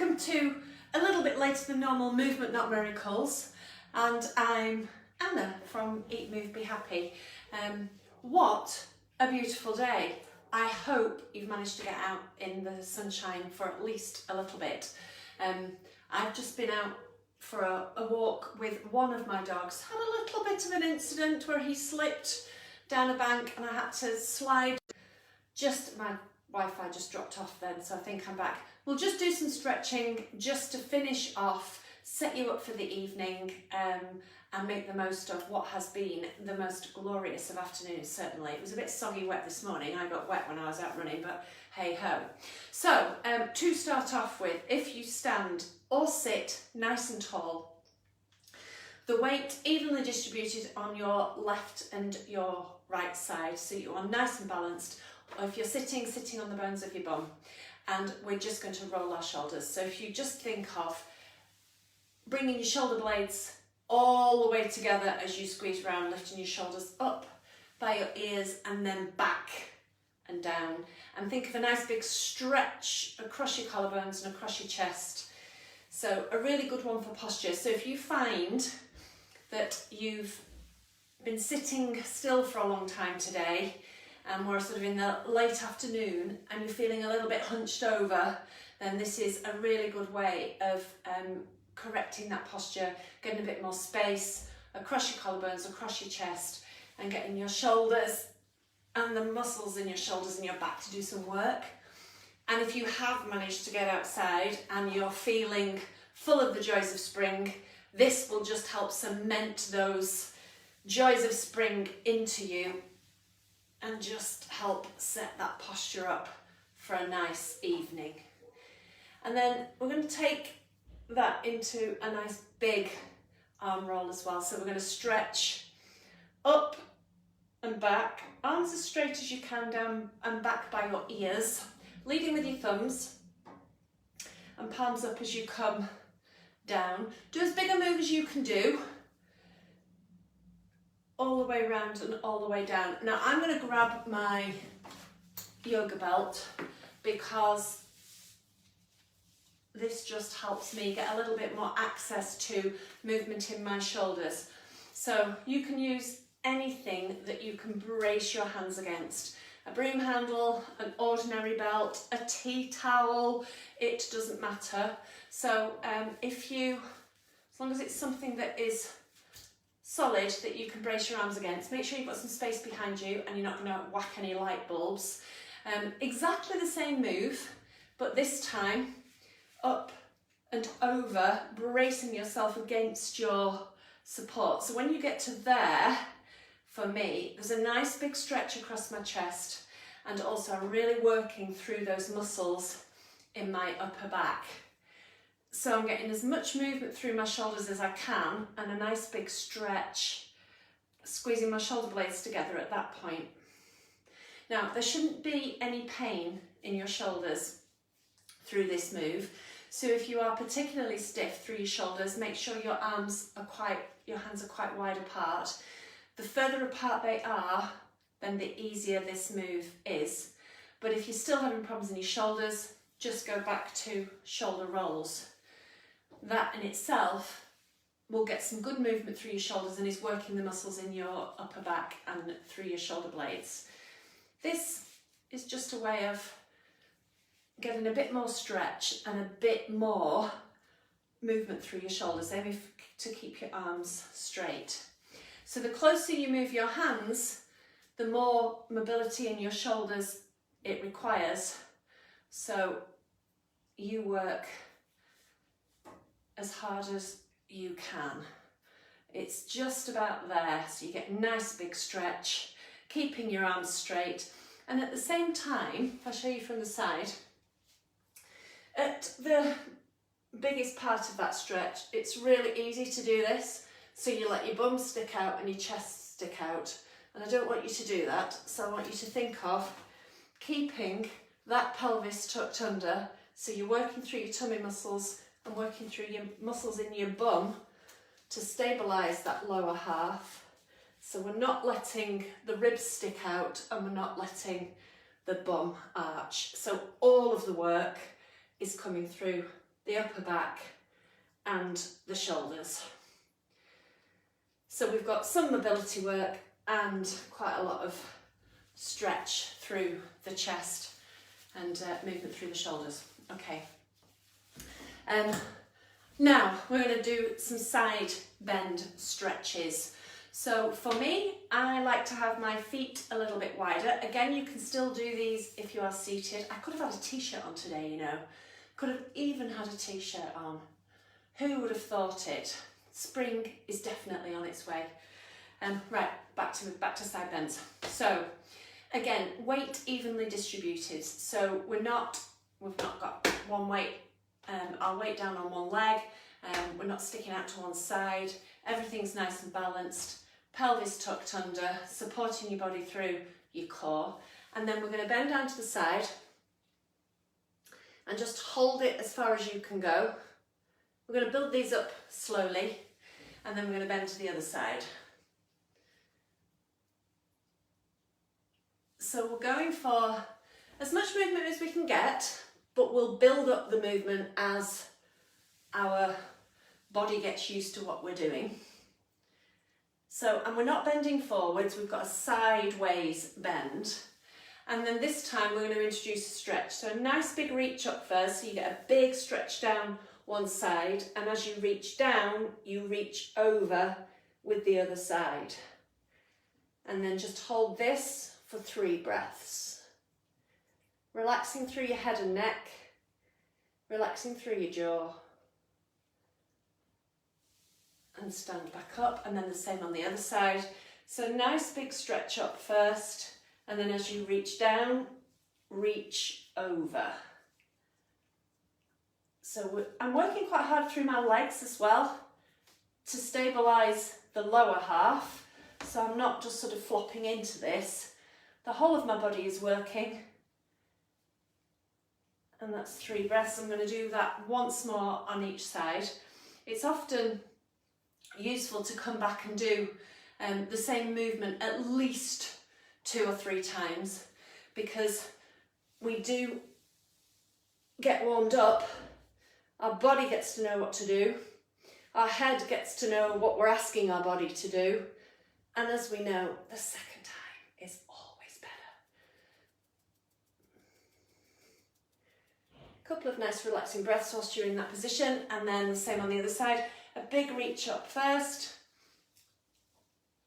welcome to a little bit later than normal Movement Not Miracles, and I'm Anna from Eat Move Be Happy. What a beautiful day. I hope you've managed to get out in the sunshine for at least a little bit. I've just been out for a walk with one of my dogs. Had a little bit of an incident where he slipped down a bank and I had to slide. My Wi-Fi just dropped off then, so I think I'm back. We'll just do some stretching just to finish off, set you up for the evening, and make the most of what has been the most glorious of afternoons, certainly. It was a bit soggy wet this morning. I got wet when I was out running, but hey ho. So, to start off with, if you stand or sit nice and tall, the weight evenly distributed on your left and your right side, so you are nice and balanced. Or if you're sitting on the bones of your bum, and we're just going to roll our shoulders. So if you just think of bringing your shoulder blades all the way together as you squeeze around, lifting your shoulders up by your ears and then back and down. And think of a nice big stretch across your collarbones and across your chest. So a really good one for posture. So if you find that you've been sitting still for a long time today, and we're sort of in the late afternoon and you're feeling a little bit hunched over, then this is a really good way of correcting that posture, getting a bit more space across your collarbones, across your chest, and getting your shoulders and the muscles in your shoulders and your back to do some work. And if you have managed to get outside and you're feeling full of the joys of spring, this will just help cement those joys of spring into you and just help set that posture up for a nice evening. And then we're going to take that into a nice big arm roll as well. So we're going to stretch up and back, arms as straight as you can down and back by your ears, leading with your thumbs, and palms up as you come down. Do as big a move as you can do, all the way around and all the way down. Now I'm going to grab my yoga belt because this just helps me get a little bit more access to movement in my shoulders. So you can use anything that you can brace your hands against. A broom handle, an ordinary belt, a tea towel, it doesn't matter. So as long as it's something that is solid that you can brace your arms against, make sure you've got some space behind you and you're not going to whack any light bulbs. Exactly the same move, but this time up and over, bracing yourself against your support. So when you get to there, for me, there's a nice big stretch across my chest, and also I'm really working through those muscles in my upper back. So I'm getting as much movement through my shoulders as I can, and a nice big stretch, squeezing my shoulder blades together at that point. Now, there shouldn't be any pain in your shoulders through this move. So if you are particularly stiff through your shoulders, make sure your hands are quite wide apart. The further apart they are, then the easier this move is. But if you're still having problems in your shoulders, just go back to shoulder rolls. That in itself will get some good movement through your shoulders and is working the muscles in your upper back and through your shoulder blades. This is just a way of getting a bit more stretch and a bit more movement through your shoulders, aiming to keep your arms straight. So the closer you move your hands, the more mobility in your shoulders it requires. So you work as hard as you can. It's just about there, so you get a nice big stretch, keeping your arms straight, and at the same time, if I show you from the side, at the biggest part of that stretch, it's really easy to do this, so you let your bum stick out and your chest stick out, and I don't want you to do that, so I want you to think of keeping that pelvis tucked under, so you're working through your tummy muscles and working through your muscles in your bum to stabilise that lower half. So we're not letting the ribs stick out and we're not letting the bum arch. So all of the work is coming through the upper back and the shoulders. So we've got some mobility work and quite a lot of stretch through the chest and movement through the shoulders. Okay. Now we're going to do some side bend stretches. So for me, I like to have my feet a little bit wider. Again, you can still do these if you are seated. I could have had a t-shirt on today, you know. Could have even had a t-shirt on. Who would have thought it? Spring is definitely on its way. Right, back to side bends. So again, weight evenly distributed. So we've not got one weight, our weight down on one leg. We're not sticking out to one side. Everything's nice and balanced. Pelvis tucked under, supporting your body through your core. And then we're going to bend down to the side and just hold it as far as you can go. We're going to build these up slowly, and then we're going to bend to the other side. So we're going for as much movement as we can get, but we'll build up the movement as our body gets used to what we're doing. So, and we're not bending forwards, we've got a sideways bend. And then this time we're going to introduce a stretch. So a nice big reach up first, so you get a big stretch down one side, and as you reach down, you reach over with the other side. And then just hold this for 3 breaths. Relaxing through your head and neck, relaxing through your jaw. And stand back up, and then the same on the other side. So nice big stretch up first, and then as you reach down, reach over. So I'm working quite hard through my legs as well to stabilise the lower half, so I'm not just sort of flopping into this. The whole of my body is working. And that's 3 breaths. I'm going to do that once more on each side. It's often useful to come back and do the same movement at least 2 or 3 times, because we do get warmed up, our body gets to know what to do, our head gets to know what we're asking our body to do, and as we know, the second time is always better. A couple of nice relaxing breaths whilst you're in that position, and then the same on the other side. A big reach up first,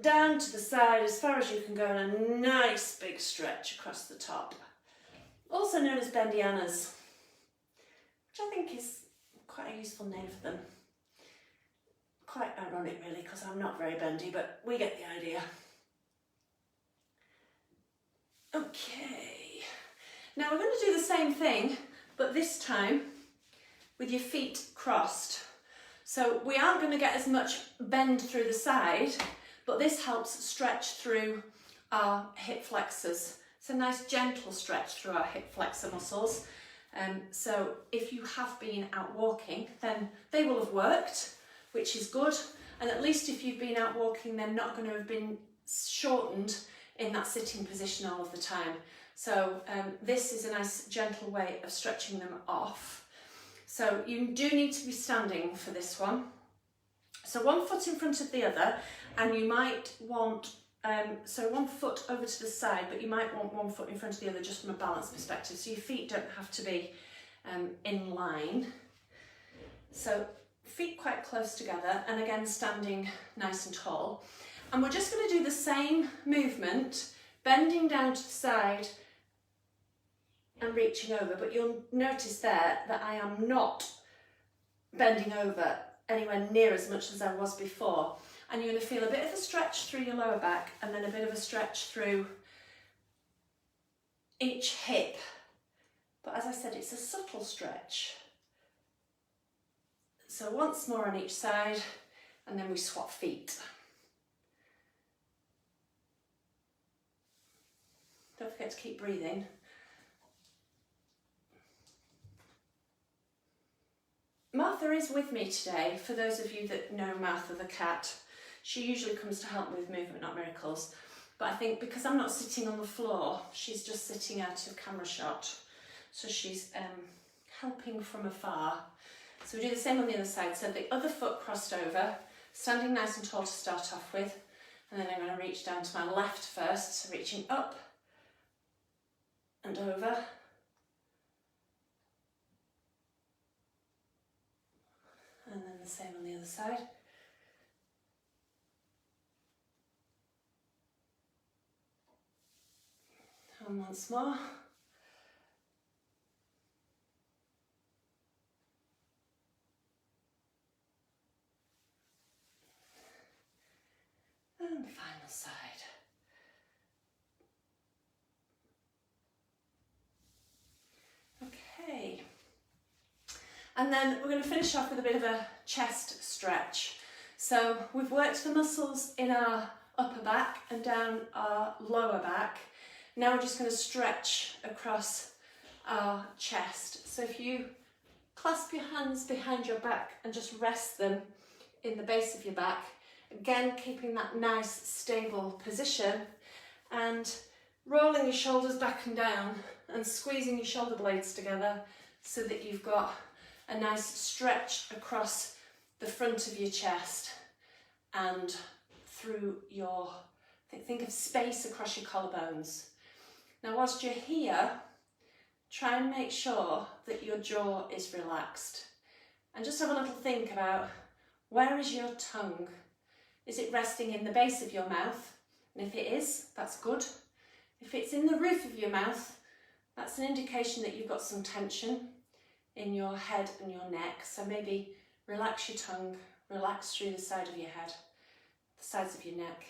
down to the side as far as you can go, and a nice big stretch across the top. Also known as Bendianas, which I think is quite a useful name for them. Quite ironic really, because I'm not very bendy, but we get the idea. Okay, now we're going to do the same thing, but this time with your feet crossed. So we aren't going to get as much bend through the side, but this helps stretch through our hip flexors. It's a nice gentle stretch through our hip flexor muscles. So if you have been out walking, then they will have worked, which is good. And at least if you've been out walking, they're not going to have been shortened in that sitting position all of the time. So this is a nice gentle way of stretching them off. So you do need to be standing for this one. So one foot in front of the other, and you might want, so one foot over to the side, but you might want one foot in front of the other just from a balance perspective. So your feet don't have to be in line. So feet quite close together, and again standing nice and tall. And we're just going to do the same movement, bending down to the side and reaching over, but you'll notice there that I am not bending over anywhere near as much as I was before. And you're going to feel a bit of a stretch through your lower back, and then a bit of a stretch through each hip. But as I said, it's a subtle stretch. So once more on each side, and then we swap feet. Don't forget to keep breathing. Martha is with me today. For those of you that know Martha the cat, she usually comes to help me with Movement Not Miracles. But I think because I'm not sitting on the floor, she's just sitting out of camera shot. So she's helping from afar. So we do the same on the other side. So the other foot crossed over, standing nice and tall to start off with. And then I'm going to reach down to my left first, so reaching up and over. And then the same on the other side. And once more. And the final side. Okay. And then we're going to finish off with a bit of a chest stretch. So we've worked the muscles in our upper back and down our lower back. Now we're just going to stretch across our chest. So if you clasp your hands behind your back and just rest them in the base of your back, again keeping that nice stable position, and rolling your shoulders back and down and squeezing your shoulder blades together so that you've got a nice stretch across the front of your chest and through your, think of space across your collarbones. Now whilst you're here, try and make sure that your jaw is relaxed, and just have a little think about, where is your tongue? Is it resting in the base of your mouth? And if it is, that's good. If it's in the roof of your mouth, that's an indication that you've got some tension in your head and your neck. So maybe relax your tongue, relax through the side of your head, the sides of your neck,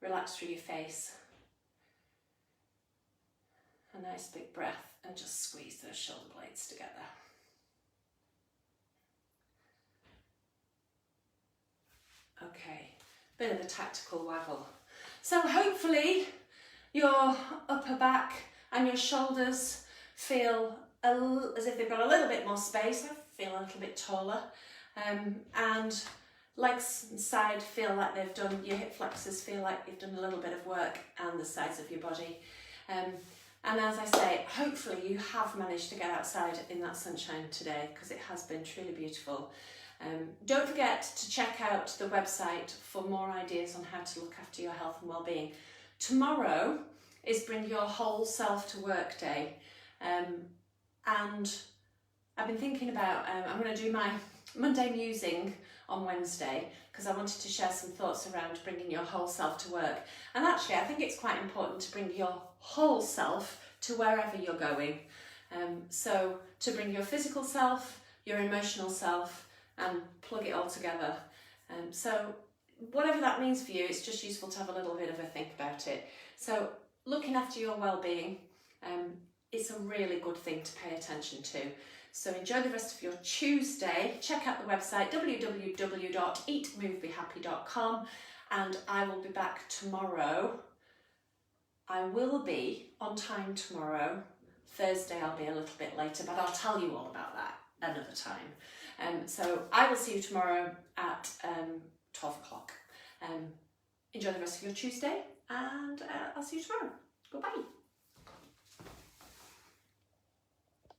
relax through your face. A nice big breath and just squeeze those shoulder blades together. Okay, bit of a tactical waggle. So hopefully your upper back and your shoulders feel as if they've got a little bit more space. I feel a little bit taller. And legs and side feel like they've done, your hip flexors feel like they've done a little bit of work, and the sides of your body. And as I say, hopefully you have managed to get outside in that sunshine today, because it has been truly beautiful. Don't forget to check out the website for more ideas on how to look after your health and well-being. Tomorrow is Bring Your Whole Self to Work Day, and I've been thinking about, I'm going to do my Monday musing on Wednesday, because I wanted to share some thoughts around bringing your whole self to work. And actually I think it's quite important to bring your whole self to wherever you're going. So to bring your physical self, your emotional self, and plug it all together. So whatever that means for you, it's just useful to have a little bit of a think about it. So looking after your well-being, it's a really good thing to pay attention to. So enjoy the rest of your Tuesday. Check out the website www.eatmovebehappy.com, and I will be back tomorrow. I will be on time tomorrow. Thursday I'll be a little bit later, but I'll tell you all about that another time. So I will see you tomorrow at 12 o'clock. Enjoy the rest of your Tuesday, and I'll see you tomorrow. Goodbye.